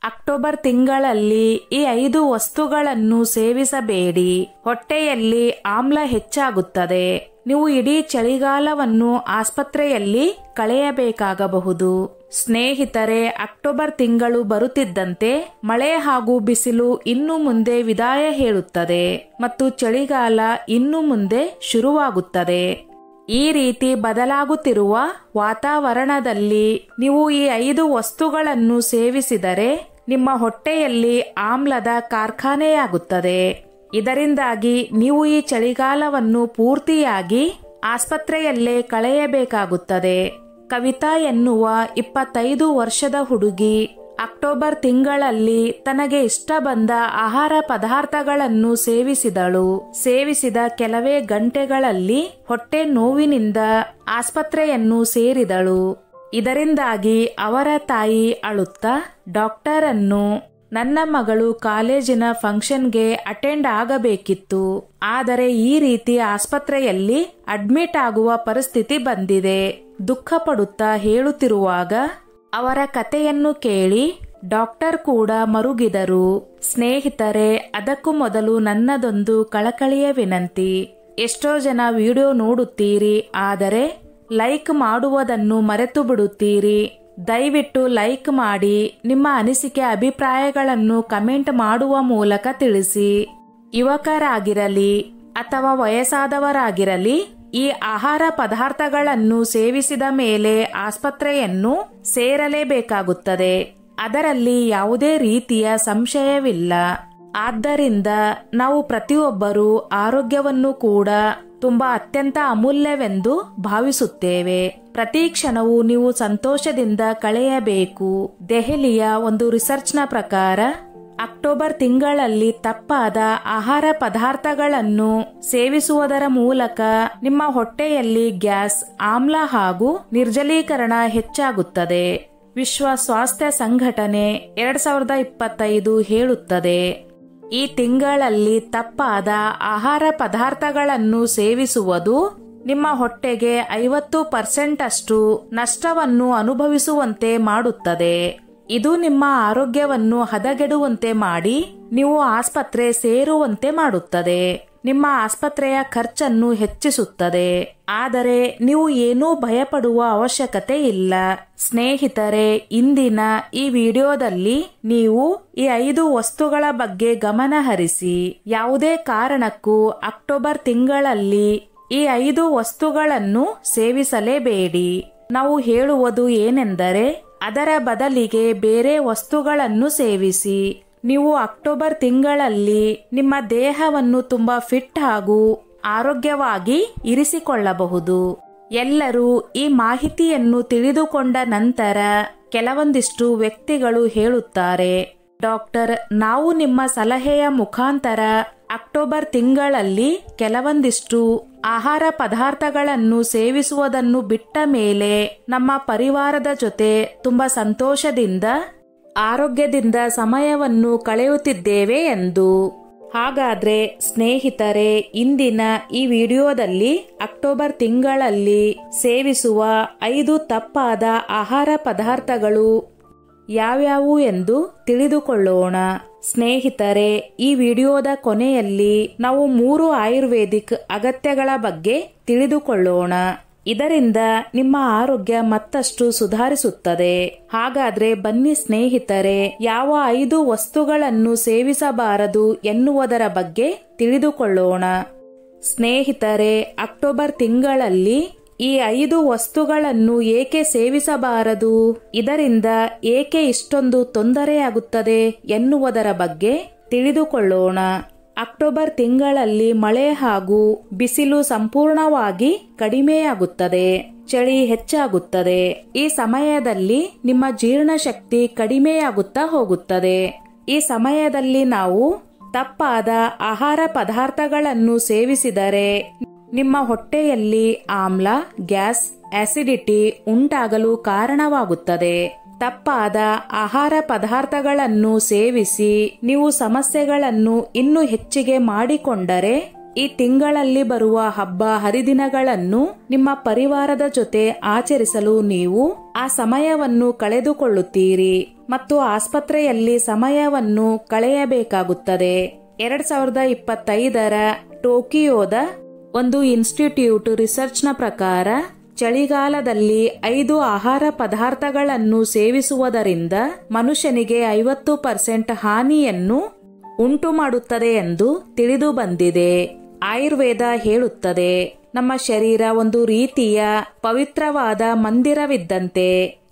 October ತಿಂಗಳಲ್ಲಿ ಈ 5 ವಸ್ತುಗಳನ್ನು ಸೇವಿಸಬೇಡಿ. ಹೊಟ್ಟೆಯಲ್ಲಿ ಆಮ್ಲ ಹೆಚ್ಚಾಗುತ್ತದೆ. ನೀವು ಇಡೀ ಚಳಿಗಾಲವನ್ನು ಆಸ್ಪತ್ರೆಯಲ್ಲಿ ಕಳೆಯಬೇಕಾಗಬಹುದು. ಸ್ನೇಹಿತರೆ, ಅಕ್ಟೋಬರ್ ತಿಂಗಳು ಬರುತ್ತಿದ್ದಂತೆ ಮಳೆ ಹಾಗೂ ಬಿಸಿಲು ಇನ್ನು ಮುಂದೆ ವಿದಾಯ ಹೇಳುತ್ತದೆ ಮತ್ತು ಚಳಿಗಾಲ ಇನ್ನು ಮುಂದೆ ಶುರುವಾಗುತ್ತದೆ. ಈ ರೀತಿ ಬದಲಾಗುತ್ತಿರುವ ವಾತಾವರಣದಲ್ಲಿ ನೀವು ಈ 5 ವಸ್ತುಗಳನ್ನು ಸೇವಿಸಿದರೆ ನಿಮ್ಮ ಹೊಟ್ಟೆಯಲ್ಲಿ ಆಮ್ಲದ ಕಾರ್ಖಾನೆಯಾಗುತ್ತದೆ. ಇದರಿಂದಾಗಿ ನೀವು ಈ ಚಳಿಗಾಲವನ್ನು ಪೂರ್ತಿಯಾಗಿ ಆಸ್ಪತ್ರೆಯಲ್ಲೇ ಕಳೆಯಬೇಕಾಗುತ್ತದೆ. ಕವಿತಾ ಎನ್ನುವ 25 ವರ್ಷದ ಹುಡುಗಿ ಅಕ್ಟೋಬರ್ ತಿಂಗಳಲ್ಲಿ ತನಗೆ ಇಷ್ಟ ಬಂದ ಆಹಾರ ಪದಾರ್ಥಗಳನ್ನು ಸೇವಿಸಿದಳು. ಸೇವಿಸಿದ ಕೆಲವೇ ಗಂಟೆಗಳಲ್ಲಿ ಹೊಟ್ಟೆ ನೋವಿನಿಂದ ಆಸ್ಪತ್ರೆಯನ್ನು ಸೇರಿದಳು. ಇದರಿಂದಾಗಿ ಅವರ ತಾಯಿ ಅಳುತ್ತಾ ಡಾಕ್ಟರ್ ಅನ್ನು, ನನ್ನ ಮಗಳು ಕಾಲೇಜಿನ ಫಂಕ್ಷನ್ಗೆ ಅಟೆಂಡ್ ಆಗಬೇಕಿತ್ತು, ಆದರೆ ಈ ರೀತಿ ಆಸ್ಪತ್ರೆಯಲ್ಲಿ ಅಡ್ಮಿಟ್ ಆಗುವ ಪರಿಸ್ಥಿತಿ ಬಂದಿದೆ, ದುಃಖ ಪಡುತ್ತಾ ಹೇಳುತ್ತಿರುವಾಗ ಅವರ ಕಥೆಯನ್ನು ಕೇಳಿ ಡಾಕ್ಟರ್ ಕೂಡ ಮರುಗಿದರು. ಸ್ನೇಹಿತರೆ, ಅದಕ್ಕೂ ಮೊದಲು ನನ್ನದೊಂದು ಕಳಕಳಿಯ ವಿನಂತಿ. ಎಷ್ಟೋ ಜನ ವಿಡಿಯೋ ನೋಡುತ್ತೀರಿ, ಆದರೆ ಲೈಕ್ ಮಾಡುವುದನ್ನು ಮರೆತು ಬಿಡುತ್ತೀರಿ. ದಯವಿಟ್ಟು ಲೈಕ್ ಮಾಡಿ, ನಿಮ್ಮ ಅನಿಸಿಕೆ ಅಭಿಪ್ರಾಯಗಳನ್ನು ಕಮೆಂಟ್ ಮಾಡುವ ಮೂಲಕ ತಿಳಿಸಿ. ಯುವಕರಾಗಿರಲಿ ಅಥವಾ ವಯಸ್ಸಾದವರಾಗಿರಲಿ, ಈ ಆಹಾರ ಪದಾರ್ಥಗಳನ್ನು ಸೇವಿಸಿದ ಮೇಲೆ ಆಸ್ಪತ್ರೆಯನ್ನು ಸೇರಲೇಬೇಕಾಗುತ್ತದೆ. ಅದರಲ್ಲಿ ಯಾವುದೇ ರೀತಿಯ ಸಂಶಯವಿಲ್ಲ. ಆದ್ದರಿಂದ ನಾವು ಪ್ರತಿಯೊಬ್ಬರೂ ಆರೋಗ್ಯವನ್ನು ಕೂಡ ತುಂಬಾ ಅತ್ಯಂತ ಅಮೂಲ್ಯವೆಂದು ಭಾವಿಸುತ್ತೇವೆ. ಪ್ರತಿ ಕ್ಷಣವೂ ನೀವು ಸಂತೋಷದಿಂದ ಕಳೆಯಬೇಕು. ದೆಹಲಿಯ ಒಂದು ರಿಸರ್ಚ್ನ ಪ್ರಕಾರ ಅಕ್ಟೋಬರ್ ತಿಂಗಳಲ್ಲಿ ತಪ್ಪಾದ ಆಹಾರ ಪದಾರ್ಥಗಳನ್ನು ಸೇವಿಸುವುದರ ಮೂಲಕ ನಿಮ್ಮ ಹೊಟ್ಟೆಯಲ್ಲಿ ಗ್ಯಾಸ್, ಆಮ್ಲ ಹಾಗೂ ನಿರ್ಜಲೀಕರಣ ಹೆಚ್ಚಾಗುತ್ತದೆ. ವಿಶ್ವ ಸ್ವಾಸ್ಥ್ಯ ಸಂಘಟನೆ 2025 ಹೇಳುತ್ತದೆ. ಈ ತಿಂಗಳಲ್ಲಿ ತಪ್ಪಾದ ಆಹಾರ ಪದಾರ್ಥಗಳನ್ನು ಸೇವಿಸುವುದು ನಿಮ್ಮ ಹೊಟ್ಟೆಗೆ 50% ಅಷ್ಟು ನಷ್ಟವನ್ನು ಅನುಭವಿಸುವಂತೆ ಮಾಡುತ್ತದೆ. ಇದು ನಿಮ್ಮ ಆರೋಗ್ಯವನ್ನು ಹದಗೆಡುವಂತೆ ಮಾಡಿ ನೀವು ಆಸ್ಪತ್ರೆ ಸೇರುವಂತೆ ಮಾಡುತ್ತದೆ. ನಿಮ್ಮ ಆಸ್ಪತ್ರೆಯ ಖರ್ಚನ್ನು ಹೆಚ್ಚಿಸುತ್ತದೆ. ಆದರೆ ನೀವು ಏನೂ ಭಯಪಡುವ ಅವಶ್ಯಕತೆ ಇಲ್ಲ. ಸ್ನೇಹಿತರೆ, ಇಂದಿನ ಈ ವಿಡಿಯೋದಲ್ಲಿ ನೀವು ಈ 5 ವಸ್ತುಗಳ ಬಗ್ಗೆ ಗಮನ ಹರಿಸಿ. ಯಾವುದೇ ಕಾರಣಕ್ಕೂ ಅಕ್ಟೋಬರ್ ತಿಂಗಳಲ್ಲಿ ಈ 5 ವಸ್ತುಗಳನ್ನು ಸೇವಿಸಲೇಬೇಡಿ. ನಾವು ಹೇಳುವುದು ಏನೆಂದರೆ, ಅದರ ಬದಲಿಗೆ ಬೇರೆ ವಸ್ತುಗಳನ್ನು ಸೇವಿಸಿ. ನೀವು ಅಕ್ಟೋಬರ್ ತಿಂಗಳಲ್ಲಿ ನಿಮ್ಮ ದೇಹವನ್ನು ತುಂಬಾ ಫಿಟ್ ಹಾಗೂ ಆರೋಗ್ಯವಾಗಿ ಇರಿಸಿಕೊಳ್ಳಬಹುದು. ಎಲ್ಲರೂ ಈ ಮಾಹಿತಿಯನ್ನು ತಿಳಿದುಕೊಂಡ ನಂತರ ಕೆಲವೊಂದಿಷ್ಟು ವ್ಯಕ್ತಿಗಳು ಹೇಳುತ್ತಾರೆ, ಡಾಕ್ಟರ್, ನಾವು ನಿಮ್ಮ ಸಲಹೆಯ ಮುಖಾಂತರ ಅಕ್ಟೋಬರ್ ತಿಂಗಳಲ್ಲಿ ಕೆಲವೊಂದಿಷ್ಟು ಆಹಾರ ಪದಾರ್ಥಗಳನ್ನು ಸೇವಿಸುವುದನ್ನು ಬಿಟ್ಟ ಮೇಲೆ ನಮ್ಮ ಪರಿವಾರದ ಜೊತೆ ತುಂಬಾ ಸಂತೋಷದಿಂದ ಆರೋಗ್ಯದಿಂದ ಸಮಯವನ್ನು ಕಳೆಯುತ್ತಿದ್ದೇವೆ ಎಂದು. ಹಾಗಾದ್ರೆ ಸ್ನೇಹಿತರೆ, ಇಂದಿನ ಈ ವಿಡಿಯೋದಲ್ಲಿ ಅಕ್ಟೋಬರ್ ತಿಂಗಳಲ್ಲಿ ಸೇವಿಸುವ 5 ತಪ್ಪಾದ ಆಹಾರ ಪದಾರ್ಥಗಳು ಯಾವ್ಯಾವು ಎಂದು ತಿಳಿದುಕೊಳ್ಳೋಣ. ಸ್ನೇಹಿತರೆ, ಈ ವಿಡಿಯೋದ ಕೊನೆಯಲ್ಲಿ ನಾವು 3 ಆಯುರ್ವೇದಿಕ್ ಅಗತ್ಯಗಳ ಬಗ್ಗೆ ತಿಳಿದುಕೊಳ್ಳೋಣ. ಇದರಿಂದ ನಿಮ್ಮ ಆರೋಗ್ಯ ಮತ್ತಷ್ಟು ಸುಧಾರಿಸುತ್ತದೆ. ಹಾಗಾದ್ರೆ ಬನ್ನಿ ಸ್ನೇಹಿತರೆ, ಯಾವ 5 ವಸ್ತುಗಳನ್ನು ಸೇವಿಸಬಾರದು ಎನ್ನುವುದರ ಬಗ್ಗೆ ತಿಳಿದುಕೊಳ್ಳೋಣ. ಸ್ನೇಹಿತರೆ, ಅಕ್ಟೋಬರ್ ತಿಂಗಳಲ್ಲಿ ಈ 5 ವಸ್ತುಗಳನ್ನು ಏಕೆ ಸೇವಿಸಬಾರದು, ಇದರಿಂದ ಏಕೆ ಇಷ್ಟೊಂದು ತೊಂದರೆಯಾಗುತ್ತದೆ ಎನ್ನುವುದರ ಬಗ್ಗೆ ತಿಳಿದುಕೊಳ್ಳೋಣ. ಅಕ್ಟೋಬರ್ ತಿಂಗಳಲ್ಲಿ ಮಳೆ ಹಾಗೂ ಬಿಸಿಲು ಸಂಪೂರ್ಣವಾಗಿ ಕಡಿಮೆಯಾಗುತ್ತದೆ. ಚಳಿ ಹೆಚ್ಚಾಗುತ್ತದೆ. ಈ ಸಮಯದಲ್ಲಿ ನಿಮ್ಮ ಜೀರ್ಣಶಕ್ತಿ ಕಡಿಮೆಯಾಗುತ್ತಾ ಹೋಗುತ್ತದೆ. ಈ ಸಮಯದಲ್ಲಿ ನಾವು ತಪ್ಪಾದ ಆಹಾರ ಪದಾರ್ಥಗಳನ್ನು ಸೇವಿಸಿದರೆ ನಿಮ್ಮ ಹೊಟ್ಟೆಯಲ್ಲಿ ಆಮ್ಲ, ಗ್ಯಾಸ್, ಆಸಿಡಿಟಿ ಉಂಟಾಗಲು ಕಾರಣವಾಗುತ್ತದೆ. ತಪ್ಪಾದ ಆಹಾರ ಪದಾರ್ಥಗಳನ್ನು ಸೇವಿಸಿ ನೀವು ಸಮಸ್ಯೆಗಳನ್ನು ಇನ್ನೂ ಹೆಚ್ಚಿಗೆ ಮಾಡಿಕೊಂಡರೆ ಈ ತಿಂಗಳಲ್ಲಿ ಬರುವ ಹಬ್ಬ ಹರಿದಿನಗಳನ್ನು ನಿಮ್ಮ ಪರಿವಾರದ ಜೊತೆ ಆಚರಿಸಲು ನೀವು ಆ ಸಮಯವನ್ನು ಕಳೆದುಕೊಳ್ಳುತ್ತೀರಿ ಮತ್ತು ಆಸ್ಪತ್ರೆಯಲ್ಲಿ ಸಮಯವನ್ನು ಕಳೆಯಬೇಕಾಗುತ್ತದೆ. 2025ರ ಟೋಕಿಯೋದ ಒಂದು ಇನ್ಸ್ಟಿಟ್ಯೂಟ್ ರಿಸರ್ಚ್ನ ಪ್ರಕಾರ ಚಳಿಗಾಲದಲ್ಲಿ 5 ಆಹಾರ ಪದಾರ್ಥಗಳನ್ನು ಸೇವಿಸುವುದರಿಂದ ಮನುಷ್ಯನಿಗೆ 50% ಹಾನಿಯನ್ನು ಉಂಟು ಮಾಡುತ್ತದೆ ಎಂದು ತಿಳಿದು ಬಂದಿದೆ. ಆಯುರ್ವೇದ ಹೇಳುತ್ತದೆ, ನಮ್ಮ ಶರೀರ ಒಂದು ರೀತಿಯ ಪವಿತ್ರವಾದ ಮಂದಿರವಿದ್ದಂತೆ.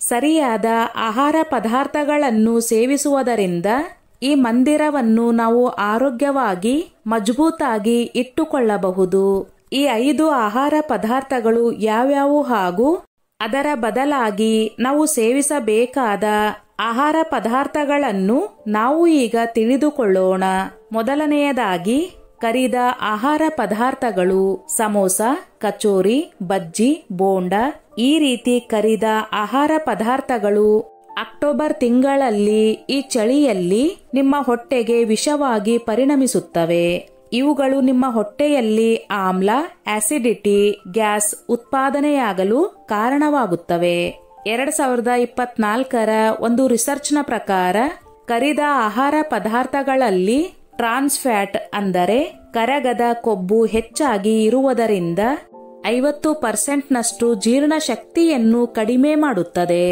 ಸರಿಯಾದ ಆಹಾರ ಪದಾರ್ಥಗಳನ್ನು ಸೇವಿಸುವುದರಿಂದ ಈ ಮಂದಿರವನ್ನು ನಾವು ಆರೋಗ್ಯವಾಗಿ ಮಜಬೂತಾಗಿ ಇಟ್ಟುಕೊಳ್ಳಬಹುದು. ಈ 5 ಆಹಾರ ಪದಾರ್ಥಗಳು ಯಾವ್ಯಾವು ಹಾಗೂ ಅದರ ಬದಲಾಗಿ ನಾವು ಸೇವಿಸಬೇಕಾದ ಆಹಾರ ಪದಾರ್ಥಗಳನ್ನು ನಾವು ಈಗ ತಿಳಿದುಕೊಳ್ಳೋಣ. ಮೊದಲನೆಯದಾಗಿ ಕರಿದ ಆಹಾರ ಪದಾರ್ಥಗಳು ಸಮೋಸ, ಕಚೋರಿ, ಬಜ್ಜಿ, ಬೋಂಡ. ಈ ರೀತಿ ಕರಿದ ಆಹಾರ ಪದಾರ್ಥಗಳು ಅಕ್ಟೋಬರ್ ತಿಂಗಳಲ್ಲಿ ಈ ಚಳಿಯಲ್ಲಿ ನಿಮ್ಮ ಹೊಟ್ಟೆಗೆ ವಿಷವಾಗಿ ಪರಿಣಮಿಸುತ್ತವೆ. ಇವುಗಳು ನಿಮ್ಮ ಹೊಟ್ಟೆಯಲ್ಲಿ ಆಮ್ಲ, ಆಸಿಡಿಟಿ, ಗ್ಯಾಸ್ ಉತ್ಪಾದನೆಯಾಗಲು ಕಾರಣವಾಗುತ್ತವೆ. 2024ರ ಒಂದು ರಿಸರ್ಚ್ನ ಪ್ರಕಾರ ಕರಿದ ಆಹಾರ ಪದಾರ್ಥಗಳಲ್ಲಿ ಟ್ರಾನ್ಸ್ ಫ್ಯಾಟ್ ಅಂದರೆ ಕರಗದ ಕೊಬ್ಬು ಹೆಚ್ಚಾಗಿ ಇರುವುದರಿಂದ 50% ಜೀರ್ಣಶಕ್ತಿಯನ್ನು ಕಡಿಮೆ ಮಾಡುತ್ತದೆ.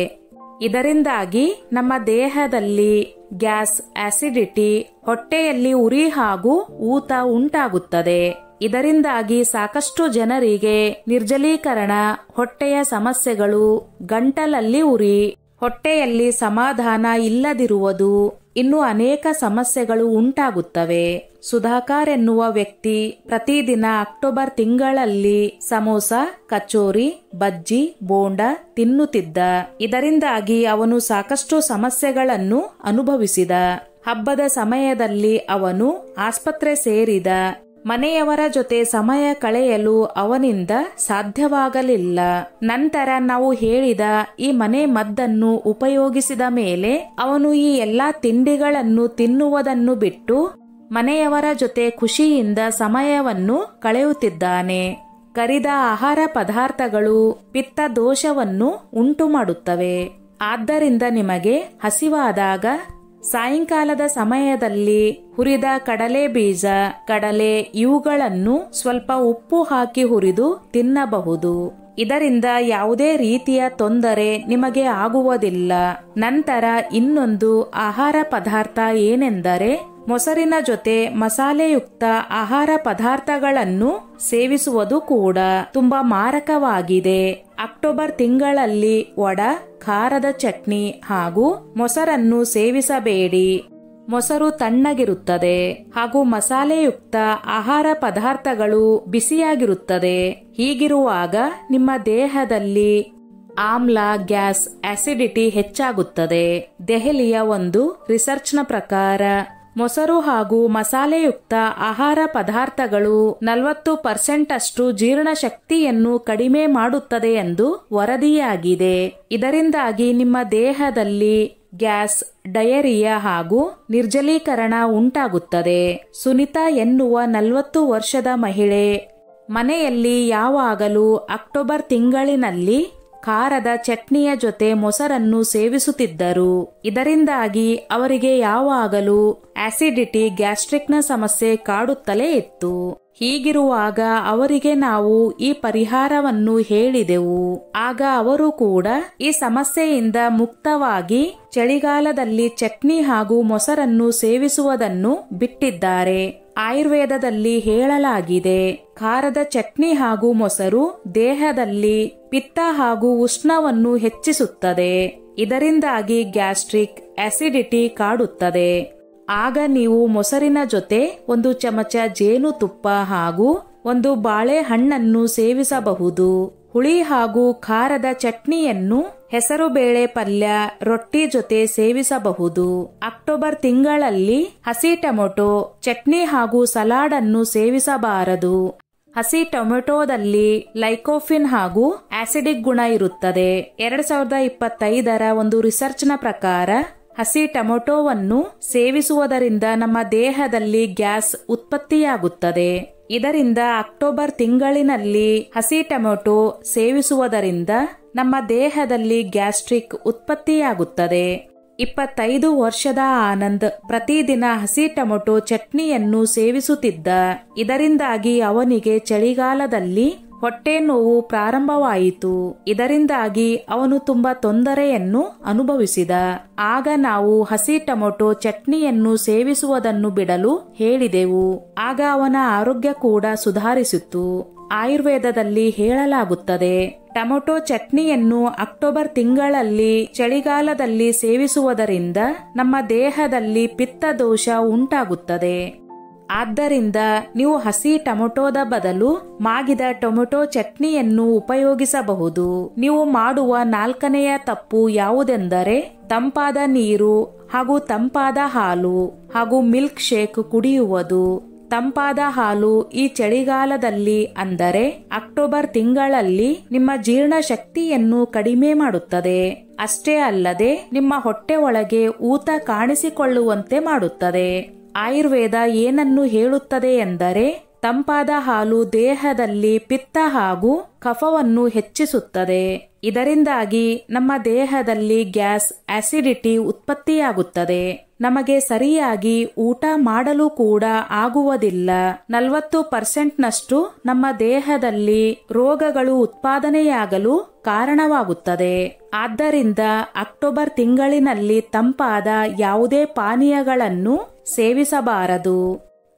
ಇದರಿಂದಾಗಿ ನಮ್ಮ ದೇಹದಲ್ಲಿ ಗ್ಯಾಸ್, ಆಸಿಡಿಟಿ, ಹೊಟ್ಟೆಯಲ್ಲಿ ಉರಿ ಹಾಗೂ ಊತ ಉಂಟಾಗುತ್ತದೆ. ಇದರಿಂದಾಗಿ ಸಾಕಷ್ಟು ಜನರಿಗೆ ನಿರ್ಜಲೀಕರಣ, ಹೊಟ್ಟೆಯ ಸಮಸ್ಯೆಗಳು, ಗಂಟಲಲ್ಲಿ ಉರಿ, ಹೊಟ್ಟೆಯಲ್ಲಿ ಸಮಾಧಾನ ಇಲ್ಲದಿರುವುದು, ಇನ್ನು ಅನೇಕ ಸಮಸ್ಯೆಗಳು ಉಂಟಾಗುತ್ತವೆ. ಸುಧಾಕರ್ ಎನ್ನುವ ವ್ಯಕ್ತಿ ಪ್ರತಿದಿನ ಅಕ್ಟೋಬರ್ ತಿಂಗಳಲ್ಲಿ ಸಮೋಸ, ಕಚೋರಿ, ಬಜ್ಜಿ, ಬೋಂಡ ತಿನ್ನುತ್ತಿದ್ದ. ಇದರಿಂದಾಗಿ ಅವನು ಸಾಕಷ್ಟು ಸಮಸ್ಯೆಗಳನ್ನು ಅನುಭವಿಸಿದ. ಹಬ್ಬದ ಸಮಯದಲ್ಲಿ ಅವನು ಆಸ್ಪತ್ರೆ ಸೇರಿದ. ಮನೆಯವರ ಜೊತೆ ಸಮಯ ಕಳೆಯಲು ಅವನಿಂದ ಸಾಧ್ಯವಾಗಲಿಲ್ಲ. ನಂತರ ನಾವು ಹೇಳಿದ ಈ ಮನೆ ಮದ್ದನ್ನು ಉಪಯೋಗಿಸಿದ ಮೇಲೆ ಅವನು ಈ ಎಲ್ಲಾ ತಿಂಡಿಗಳನ್ನು ತಿನ್ನುವುದನ್ನು ಬಿಟ್ಟು ಮನೆಯವರ ಜೊತೆ ಖುಷಿಯಿಂದ ಸಮಯವನ್ನು ಕಳೆಯುತ್ತಿದ್ದಾನೆ. ಕರಿದ ಆಹಾರ ಪದಾರ್ಥಗಳು ಪಿತ್ತ ದೋಷವನ್ನು ಉಂಟು ಮಾಡುತ್ತವೆ. ಆದ್ದರಿಂದ ನಿಮಗೆ ಹಸಿವಾದಾಗ ಸಾಯಂಕಾಲದ ಸಮಯದಲ್ಲಿ ಹುರಿದ ಕಡಲೆ ಬೀಜ, ಕಡಲೆ ಇವುಗಳನ್ನು ಸ್ವಲ್ಪ ಉಪ್ಪು ಹಾಕಿ ಹುರಿದು ತಿನ್ನಬಹುದು. ಇದರಿಂದ ಯಾವುದೇ ರೀತಿಯ ತೊಂದರೆ ನಿಮಗೆ ಆಗುವುದಿಲ್ಲ. ನಂತರ ಇನ್ನೊಂದು ಆಹಾರ ಪದಾರ್ಥ ಏನೆಂದರೆ ಮೊಸರಿನ ಜೊತೆ ಮಸಾಲೆಯುಕ್ತ ಆಹಾರ ಪದಾರ್ಥಗಳನ್ನು ಸೇವಿಸುವುದು ಕೂಡ ತುಂಬಾ ಮಾರಕವಾಗಿದೆ. ಅಕ್ಟೋಬರ್ ತಿಂಗಳಲ್ಲಿ ವಡ, ಖಾರದ ಚಟ್ನಿ ಹಾಗೂ ಮೊಸರನ್ನು ಸೇವಿಸಬೇಡಿ. ಮೊಸರು ತಣ್ಣಗಿರುತ್ತದೆ ಹಾಗೂ ಮಸಾಲೆಯುಕ್ತ ಆಹಾರ ಪದಾರ್ಥಗಳು ಬಿಸಿಯಾಗಿರುತ್ತದೆ. ಹೀಗಿರುವಾಗ ನಿಮ್ಮ ದೇಹದಲ್ಲಿ ಆಮ್ಲ, ಗ್ಯಾಸ್, ಆಸಿಡಿಟಿ ಹೆಚ್ಚಾಗುತ್ತದೆ. ದೆಹಲಿಯ ಒಂದು ರಿಸರ್ಚ್ನ ಪ್ರಕಾರ ಮೊಸರು ಹಾಗೂ ಮಸಾಲೆಯುಕ್ತ ಆಹಾರ ಪದಾರ್ಥಗಳು 40% ಜೀರ್ಣಶಕ್ತಿಯನ್ನು ಕಡಿಮೆ ಮಾಡುತ್ತದೆ ಎಂದು ವರದಿಯಾಗಿದೆ. ಇದರಿಂದಾಗಿ ನಿಮ್ಮ ದೇಹದಲ್ಲಿ ಗ್ಯಾಸ್, ಡಯರಿಯಾ ಹಾಗೂ ನಿರ್ಜಲೀಕರಣ ಉಂಟಾಗುತ್ತದೆ. ಸುನಿತಾ ಎನ್ನುವ 40 ವರ್ಷದ ಮಹಿಳೆ ಮನೆಯಲ್ಲಿ ಯಾವಾಗಲೂ ಅಕ್ಟೋಬರ್ ತಿಂಗಳಿನಲ್ಲಿ ಖಾರದ ಚಟ್ನಿಯ ಜೊತೆ ಮೊಸರನ್ನು ಸೇವಿಸುತ್ತಿದ್ದರು. ಇದರಿಂದಾಗಿ ಅವರಿಗೆ ಯಾವಾಗಲೂ ಆಸಿಡಿಟಿ, ಗ್ಯಾಸ್ಟ್ರಿಕ್ನ ಸಮಸ್ಯೆ ಕಾಡುತ್ತಲೇ ಇತ್ತು. ಹೀಗಿರುವಾಗ ಅವರಿಗೆ ನಾವು ಈ ಪರಿಹಾರವನ್ನು ಹೇಳಿದೆವು. ಆಗ ಅವರು ಕೂಡ ಈ ಸಮಸ್ಯೆಯಿಂದ ಮುಕ್ತವಾಗಿ ಚಳಿಗಾಲದಲ್ಲಿ ಚಟ್ನಿ ಹಾಗೂ ಮೊಸರನ್ನು ಸೇವಿಸುವುದನ್ನು ಬಿಟ್ಟಿದ್ದಾರೆ. ಆಯುರ್ವೇದದಲ್ಲಿ ಹೇಳಲಾಗಿದೆ, ಖಾರದ ಚಟ್ನಿ ಹಾಗೂ ಮೊಸರು ದೇಹದಲ್ಲಿ ಪಿತ್ತ ಹಾಗೂ ಉಷ್ಣವನ್ನು ಹೆಚ್ಚಿಸುತ್ತದೆ. ಇದರಿಂದಾಗಿ ಗ್ಯಾಸ್ಟ್ರಿಕ್, ಆಸಿಡಿಟಿ ಕಾಡುತ್ತದೆ. ಆಗ ನೀವು ಮೊಸರಿನ ಜೊತೆ 1 ಚಮಚ ಜೇನುತುಪ್ಪ ಹಾಗೂ 1 ಬಾಳೆಹಣ್ಣನ್ನು ಸೇವಿಸಬಹುದು. ಹುಳಿ ಹಾಗೂ ಖಾರದ ಚಟ್ನಿಯನ್ನು ಹೆಸರುಬೇಳೆ ಪಲ್ಯ, ರೊಟ್ಟಿ ಜೊತೆ ಸೇವಿಸಬಹುದು. ಅಕ್ಟೋಬರ್ ತಿಂಗಳಲ್ಲಿ ಹಸಿ ಟೊಮೆಟೊ ಚಟ್ನಿ ಹಾಗೂ ಸಲಾಡ್ ಅನ್ನು ಸೇವಿಸಬಾರದು. ಹಸಿ ಟೊಮೆಟೊದಲ್ಲಿ ಲೈಕೋಫಿನ್ ಹಾಗೂ ಆಸಿಡಿಕ್ ಗುಣ ಇರುತ್ತದೆ. 2025ರ ಒಂದು ರಿಸರ್ಚ್ನ ಪ್ರಕಾರ ಹಸಿ ಟೊಮೆಟೊವನ್ನು ಸೇವಿಸುವುದರಿಂದ ನಮ್ಮ ದೇಹದಲ್ಲಿ ಗ್ಯಾಸ್ ಉತ್ಪತ್ತಿಯಾಗುತ್ತದೆ. ಇದರಿಂದ ಅಕ್ಟೋಬರ್ ತಿಂಗಳಿನಲ್ಲಿ ಹಸಿ ಟೊಮೆಟೊ ಸೇವಿಸುವುದರಿಂದ ನಮ್ಮ ದೇಹದಲ್ಲಿ ಗ್ಯಾಸ್ಟ್ರಿಕ್ ಉತ್ಪತ್ತಿಯಾಗುತ್ತದೆ. 25 ವರ್ಷದ ಆನಂದ್ ಪ್ರತಿದಿನ ಹಸಿ ಟೊಮೆಟೊ ಚಟ್ನಿಯನ್ನು ಸೇವಿಸುತ್ತಿದ್ದ. ಇದರಿಂದಾಗಿ ಅವನಿಗೆ ಚಳಿಗಾಲದಲ್ಲಿ ಹೊಟ್ಟೆ ನೋವು ಪ್ರಾರಂಭವಾಯಿತು. ಇದರಿಂದಾಗಿ ಅವನು ತುಂಬಾ ತೊಂದರೆಯನ್ನು ಅನುಭವಿಸಿದ. ಆಗ ನಾವು ಹಸಿ ಟೊಮೆಟೊ ಚಟ್ನಿಯನ್ನು ಸೇವಿಸುವುದನ್ನು ಬಿಡಲು ಹೇಳಿದೆವು. ಆಗ ಅವನ ಆರೋಗ್ಯ ಕೂಡ ಸುಧಾರಿಸಿತು. ಆಯುರ್ವೇದದಲ್ಲಿ ಹೇಳಲಾಗುತ್ತದೆ, ಟೊಮೆಟೊ ಚಟ್ನಿಯನ್ನು ಅಕ್ಟೋಬರ್ ತಿಂಗಳಲ್ಲಿ ಚಳಿಗಾಲದಲ್ಲಿ ಸೇವಿಸುವುದರಿಂದ ನಮ್ಮ ದೇಹದಲ್ಲಿ ಪಿತ್ತ ದೋಷ ಉಂಟಾಗುತ್ತದೆ. ಆದ್ದರಿಂದ ನೀವು ಹಸಿ ಟೊಮೆಟೊದ ಬದಲು ಮಾಗಿದ ಟೊಮೆಟೊ ಚಟ್ನಿಯನ್ನು ಉಪಯೋಗಿಸಬಹುದು. ನೀವು ಮಾಡುವ 4ನೆಯ ತಪ್ಪು ಯಾವುದೆಂದರೆ ತಂಪಾದ ನೀರು ಹಾಗೂ ತಂಪಾದ ಹಾಲು ಹಾಗೂ ಮಿಲ್ಕ್ ಶೇಕ್ ಕುಡಿಯುವುದು. ತಂಪಾದ ಹಾಲು ಈ ಚಳಿಗಾಲದಲ್ಲಿ ಅಂದರೆ ಅಕ್ಟೋಬರ್ ತಿಂಗಳಲ್ಲಿ ನಿಮ್ಮ ಜೀರ್ಣ ಶಕ್ತಿಯನ್ನು ಕಡಿಮೆ ಮಾಡುತ್ತದೆ. ಅಷ್ಟೇ ಅಲ್ಲದೆ ನಿಮ್ಮ ಹೊಟ್ಟೆ ಒಳಗೆ ಊತ ಕಾಣಿಸಿಕೊಳ್ಳುವಂತೆ ಮಾಡುತ್ತದೆ. ಆಯುರ್ವೇದ ಏನನ್ನು ಹೇಳುತ್ತದೆ ಎಂದರೆ ತಂಪಾದ ಹಾಲು ದೇಹದಲ್ಲಿ ಪಿತ್ತ ಹಾಗೂ ಕಫವನ್ನು ಹೆಚ್ಚಿಸುತ್ತದೆ. ಇದರಿಂದಾಗಿ ನಮ್ಮ ದೇಹದಲ್ಲಿ ಗ್ಯಾಸ್, ಆಸಿಡಿಟಿ ಉತ್ಪತ್ತಿಯಾಗುತ್ತದೆ. ನಮಗೆ ಸರಿಯಾಗಿ ಊಟ ಮಾಡಲು ಕೂಡ ಆಗುವುದಿಲ್ಲ. 40% ನಮ್ಮ ದೇಹದಲ್ಲಿ ರೋಗಗಳು ಉತ್ಪಾದನೆಯಾಗಲು ಕಾರಣವಾಗುತ್ತದೆ. ಆದ್ದರಿಂದ ಅಕ್ಟೋಬರ್ ತಿಂಗಳಿನಲ್ಲಿ ತಂಪಾದ ಯಾವುದೇ ಪಾನೀಯಗಳನ್ನು ಸೇವಿಸಬಾರದು.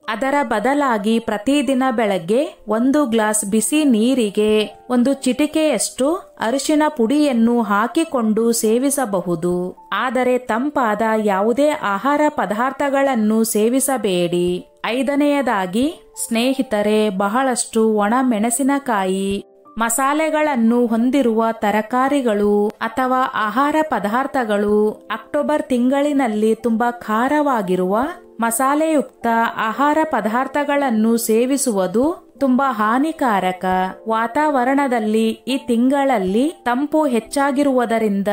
ಅದರ ಬದಲಾಗಿ ಪ್ರತಿದಿನ ಬೆಳಗ್ಗೆ 1 ಗ್ಲಾಸ್ ಬಿಸಿ ನೀರಿಗೆ 1 ಚಿಟಿಕೆಯಷ್ಟು ಅರಿಶಿನ ಪುಡಿಯನ್ನು ಹಾಕಿಕೊಂಡು ಸೇವಿಸಬಹುದು. ಆದರೆ ತಂಪಾದ ಯಾವುದೇ ಆಹಾರ ಪದಾರ್ಥಗಳನ್ನು ಸೇವಿಸಬೇಡಿ. 5ನೆಯದಾಗಿ ಸ್ನೇಹಿತರೆ, ಬಹಳಷ್ಟು ಒಣ ಮೆಣಸಿನಕಾಯಿ, ಮಸಾಲೆಗಳನ್ನು ಹೊಂದಿರುವ ತರಕಾರಿಗಳು ಅಥವಾ ಆಹಾರ ಪದಾರ್ಥಗಳು, ಅಕ್ಟೋಬರ್ ತಿಂಗಳಿನಲ್ಲಿ ತುಂಬಾ ಖಾರವಾಗಿರುವ ಮಸಾಲೆಯುಕ್ತ ಆಹಾರ ಪದಾರ್ಥಗಳನ್ನು ಸೇವಿಸುವುದು ತುಂಬಾ ಹಾನಿಕಾರಕ. ವಾತಾವರಣದಲ್ಲಿ ಈ ತಿಂಗಳಲ್ಲಿ ತಂಪು ಹೆಚ್ಚಾಗಿರುವುದರಿಂದ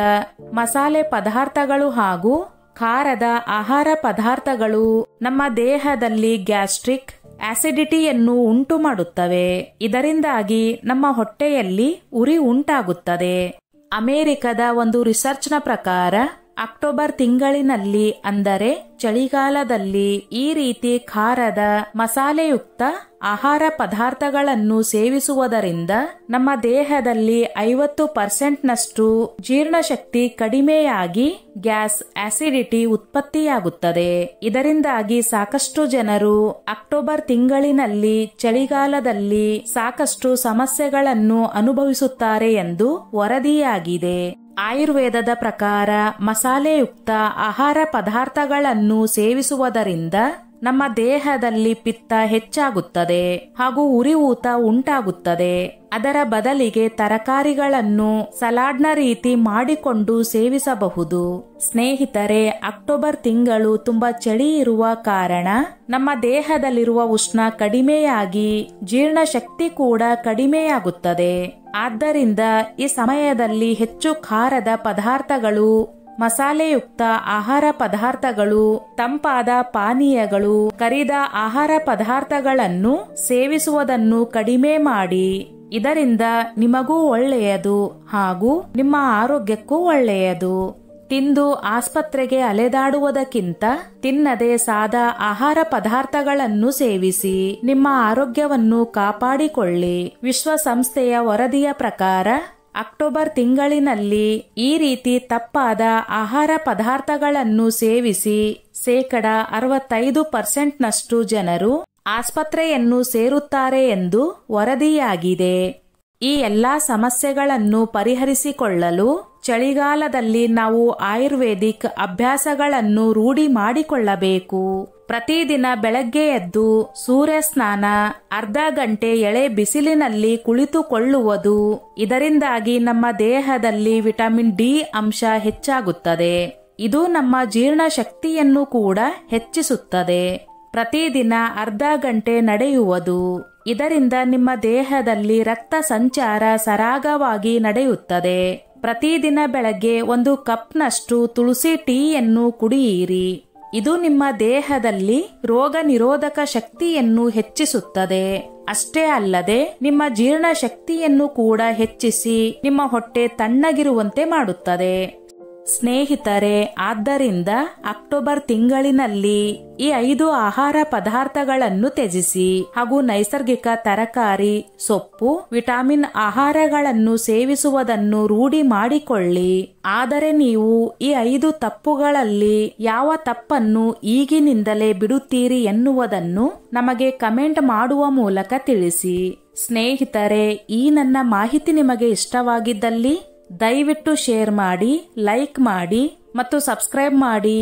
ಮಸಾಲೆ ಪದಾರ್ಥಗಳು ಹಾಗೂ ಖಾರದ ಆಹಾರ ಪದಾರ್ಥಗಳು ನಮ್ಮ ದೇಹದಲ್ಲಿ ಗ್ಯಾಸ್ಟ್ರಿಕ್, ಆಸಿಡಿಟಿಯನ್ನು ಉಂಟು ಮಾಡುತ್ತವೆ. ಇದರಿಂದಾಗಿ ನಮ್ಮ ಹೊಟ್ಟೆಯಲ್ಲಿ ಉರಿ ಉಂಟಾಗುತ್ತದೆ. ಅಮೆರಿಕದ ಒಂದು ರಿಸರ್ಚ್ನ ಪ್ರಕಾರ ಅಕ್ಟೋಬರ್ ತಿಂಗಳಿನಲ್ಲಿ ಅಂದರೆ ಚಳಿಗಾಲದಲ್ಲಿ ಈ ರೀತಿ ಖಾರದ ಮಸಾಲೆಯುಕ್ತ ಆಹಾರ ಪದಾರ್ಥಗಳನ್ನು ಸೇವಿಸುವುದರಿಂದ ನಮ್ಮ ದೇಹದಲ್ಲಿ 50% ಜೀರ್ಣಶಕ್ತಿ ಕಡಿಮೆಯಾಗಿ ಗ್ಯಾಸ್, ಆಸಿಡಿಟಿ ಉತ್ಪತ್ತಿಯಾಗುತ್ತದೆ. ಇದರಿಂದಾಗಿ ಸಾಕಷ್ಟು ಜನರು ಅಕ್ಟೋಬರ್ ತಿಂಗಳಿನಲ್ಲಿ ಚಳಿಗಾಲದಲ್ಲಿ ಸಾಕಷ್ಟು ಸಮಸ್ಯೆಗಳನ್ನು ಅನುಭವಿಸುತ್ತಾರೆ ಎಂದು ವರದಿಯಾಗಿದೆ. ಆಯುರ್ವೇದದ ಪ್ರಕಾರ ಮಸಾಲೆಯುಕ್ತ ಆಹಾರ ಪದಾರ್ಥಗಳನ್ನು ಸೇವಿಸುವುದರಿಂದ ನಮ್ಮ ದೇಹದಲ್ಲಿ ಪಿತ್ತ ಹೆಚ್ಚಾಗುತ್ತದೆ ಹಾಗೂ ಉರಿ ಊತ ಉಂಟಾಗುತ್ತದೆ. ಅದರ ಬದಲಿಗೆ ತರಕಾರಿಗಳನ್ನು ಸಲಾಡ್ನ ರೀತಿ ಮಾಡಿಕೊಂಡು ಸೇವಿಸಬಹುದು. ಸ್ನೇಹಿತರೆ, ಅಕ್ಟೋಬರ್ ತಿಂಗಳು ತುಂಬಾ ಚಳಿ ಇರುವ ಕಾರಣ ನಮ್ಮ ದೇಹದಲ್ಲಿರುವ ಉಷ್ಣ ಕಡಿಮೆಯಾಗಿ ಜೀರ್ಣಶಕ್ತಿ ಕೂಡ ಕಡಿಮೆಯಾಗುತ್ತದೆ. ಆದ್ದರಿಂದ ಈ ಸಮಯದಲ್ಲಿ ಹೆಚ್ಚು ಖಾರದ ಪದಾರ್ಥಗಳು, ಮಸಾಲೆಯುಕ್ತ ಆಹಾರ ಪದಾರ್ಥಗಳು, ತಂಪಾದ ಪಾನೀಯಗಳು, ಕರಿದ ಆಹಾರ ಪದಾರ್ಥಗಳನ್ನು ಸೇವಿಸುವುದನ್ನು ಕಡಿಮೆ ಮಾಡಿ. ಇದರಿಂದ ನಿಮಗೂ ಒಳ್ಳೆಯದು ಹಾಗೂ ನಿಮ್ಮ ಆರೋಗ್ಯಕ್ಕೂ ಒಳ್ಳೆಯದು. ತಿಂದು ಆಸ್ಪತ್ರೆಗೆ ಅಲೆದಾಡುವುದಕ್ಕಿಂತ ತಿನ್ನದೆ ಸಾದಾ ಆಹಾರ ಪದಾರ್ಥಗಳನ್ನು ಸೇವಿಸಿ ನಿಮ್ಮ ಆರೋಗ್ಯವನ್ನು ಕಾಪಾಡಿಕೊಳ್ಳಿ. ವಿಶ್ವಸಂಸ್ಥೆಯ ವರದಿಯ ಪ್ರಕಾರ ಅಕ್ಟೋಬರ್ ತಿಂಗಳಿನಲ್ಲಿ ಈ ರೀತಿ ತಪ್ಪಾದ ಆಹಾರ ಪದಾರ್ಥಗಳನ್ನು ಸೇವಿಸಿ 65% ಜನರು ಆಸ್ಪತ್ರೆಯನ್ನು ಸೇರುತ್ತಾರೆ ಎಂದು ವರದಿಯಾಗಿದೆ. ಈ ಎಲ್ಲಾ ಸಮಸ್ಯೆಗಳನ್ನು ಪರಿಹರಿಸಿಕೊಳ್ಳಲು ಚಳಿಗಾಲದಲ್ಲಿ ನಾವು ಆಯುರ್ವೇದಿಕ್ ಅಭ್ಯಾಸಗಳನ್ನು ರೂಢಿ ಮಾಡಿಕೊಳ್ಳಬೇಕು. ಪ್ರತಿದಿನ ಬೆಳಗ್ಗೆ ಎದ್ದು ಸೂರ್ಯ ಸ್ನಾನ, ಅರ್ಧ ಗಂಟೆ ಎಳೆ ಬಿಸಿಲಿನಲ್ಲಿ ಕುಳಿತುಕೊಳ್ಳುವುದು. ಇದರಿಂದಾಗಿ ನಮ್ಮ ದೇಹದಲ್ಲಿ ವಿಟಮಿನ್ ಡಿ ಅಂಶ ಹೆಚ್ಚಾಗುತ್ತದೆ. ಇದು ನಮ್ಮ ಜೀರ್ಣಶಕ್ತಿಯನ್ನು ಕೂಡ ಹೆಚ್ಚಿಸುತ್ತದೆ. ಪ್ರತಿದಿನ ಅರ್ಧ ಗಂಟೆ ನಡೆಯುವುದು. ಇದರಿಂದ ನಿಮ್ಮ ದೇಹದಲ್ಲಿ ರಕ್ತ ಸಂಚಾರ ಸರಾಗವಾಗಿ ನಡೆಯುತ್ತದೆ. ಪ್ರತಿದಿನ ಬೆಳಗ್ಗೆ 1 ಕಪ್ನಷ್ಟು ತುಳಸಿ ಟೀಯನ್ನು ಕುಡಿಯಿರಿ. ಇದು ನಿಮ್ಮ ದೇಹದಲ್ಲಿ ರೋಗ ನಿರೋಧಕ ಶಕ್ತಿಯನ್ನು ಹೆಚ್ಚಿಸುತ್ತದೆ. ಅಷ್ಟೇ ಅಲ್ಲದೆ ನಿಮ್ಮ ಜೀರ್ಣ ಶಕ್ತಿಯನ್ನು ಕೂಡ ಹೆಚ್ಚಿಸಿ ನಿಮ್ಮ ಹೊಟ್ಟೆ ತಣ್ಣಗಿರುವಂತೆ ಮಾಡುತ್ತದೆ. ಸ್ನೇಹಿತರೆ, ಆದ್ದರಿಂದ ಅಕ್ಟೋಬರ್ ತಿಂಗಳಿನಲ್ಲಿ ಈ 5 ಆಹಾರ ಪದಾರ್ಥಗಳನ್ನು ತ್ಯಜಿಸಿ ಹಾಗೂ ನೈಸರ್ಗಿಕ ತರಕಾರಿ, ಸೊಪ್ಪು, ವಿಟಮಿನ್ ಆಹಾರಗಳನ್ನು ಸೇವಿಸುವುದನ್ನು ರೂಢಿ ಮಾಡಿಕೊಳ್ಳಿ. ಆದರೆ ನೀವು ಈ 5 ತಪ್ಪುಗಳಲ್ಲಿ ಯಾವ ತಪ್ಪನ್ನು ಈಗಿನಿಂದಲೇ ಬಿಡುತ್ತೀರಿ ಎನ್ನುವುದನ್ನು ನಮಗೆ ಕಮೆಂಟ್ ಮಾಡುವ ಮೂಲಕ ತಿಳಿಸಿ. ಸ್ನೇಹಿತರೆ, ಈ ನನ್ನ ಮಾಹಿತಿ ನಿಮಗೆ ಇಷ್ಟವಾಗಿದ್ದಲ್ಲಿ ದಯವಿಟ್ಟು ಶೇರ್ ಮಾಡಿ, ಲೈಕ್ ಮಾಡಿ ಮತ್ತು ಸಬ್ಸ್ಕ್ರೈಬ್ ಮಾಡಿ.